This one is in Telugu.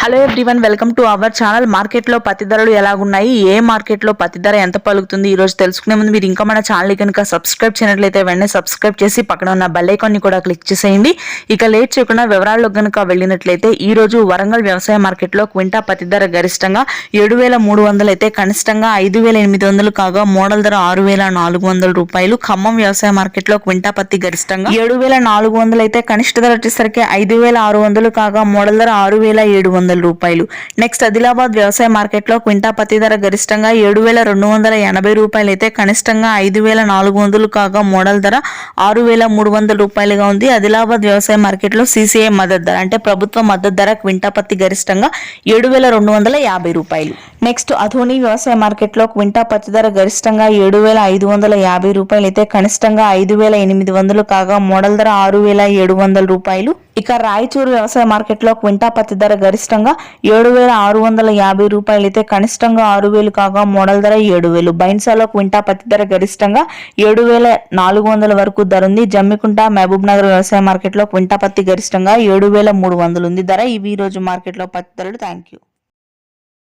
Hello everyone, welcome to our channel. మార్కెట్లో పత్తి ధరలు ఎలాగున్నాయి, ఏ మార్కెట్లో పత్తి ధర ఎంత పలుకుతుంది, ఈ రోజు తెలుసుకునే ముందు మీరు ఇంకా మన ఛానల్ కనుక సబ్స్క్రైబ్ చేయనట్లయితే వెంటనే సబ్స్క్రైబ్ చేసి పక్కన ఉన్న బెల్ ఐకాన్ ని కూడా క్లిక్ చేసేయండి. ఇక లేట్ చేయకుండా వివరాల్లో కనుక వెళ్ళినట్లయితే ఈ రోజు వరంగల్ వ్యవసాయ మార్కెట్లో క్వింటా పత్తి ధర గరిష్టంగా 7,300 అయితే కనిష్టంగా 5,800 కాగా మోడల్ ధర 6,400 రూపాయలు. ఖమ్మం వ్యవసాయ మార్కెట్లో క్వింటా పత్తి గరిష్టంగా 7,400 అయితే కనిష్ట ధర వచ్చేసరికి 5,600 కాగా మోడల్ ధర 6,700 రూపాయలు. నెక్స్ట్ ఆదిలాబాద్ వ్యవసాయ మార్కెట్లో క్వింటా పత్తి ధర గరిష్టంగా 7,280 రూపాయలు అయితే కనిష్టంగా 5,400 కాగా మోడల్ ధర 6,300 రూపాయలుగా ఉంది. ఆదిలాబాద్ వ్యవసాయ మార్కెట్లో CCI మద్దతు ధర అంటే ప్రభుత్వ మద్దతు ధర క్వింటా పత్తి గరిష్టంగా 7,250 రూపాయలు. నెక్స్ట్ అధోని వ్యవసాయ మార్కెట్లో క్వింటా పత్తి ధర గరిష్టంగా 7,550 రూపాయలు అయితే కనిష్టంగా 5,800 కాగా మోడల్ ధర 6,700 రూపాయలు. ఇక రాయచూరు వ్యవసాయ మార్కెట్లో క్వింటా పత్తి ధర గరిష్టంగా 7,650 రూపాయలు అయితే కనిష్టంగా 6,000 కాగా మోడల్ ధర 7,000. బైన్సాలో క్వింటా పత్తి ధర గరిష్టంగా 7,400 వరకు ధర ఉంది. జమ్మికుంట మహబూబ్ నగర్ వ్యవసాయ మార్కెట్లో క్వింటా పత్తి గరిష్టంగా 7,300 ఉంది ధర. ఇవి ఈ రోజు మార్కెట్లో పత్తి ధరలు. Thank you.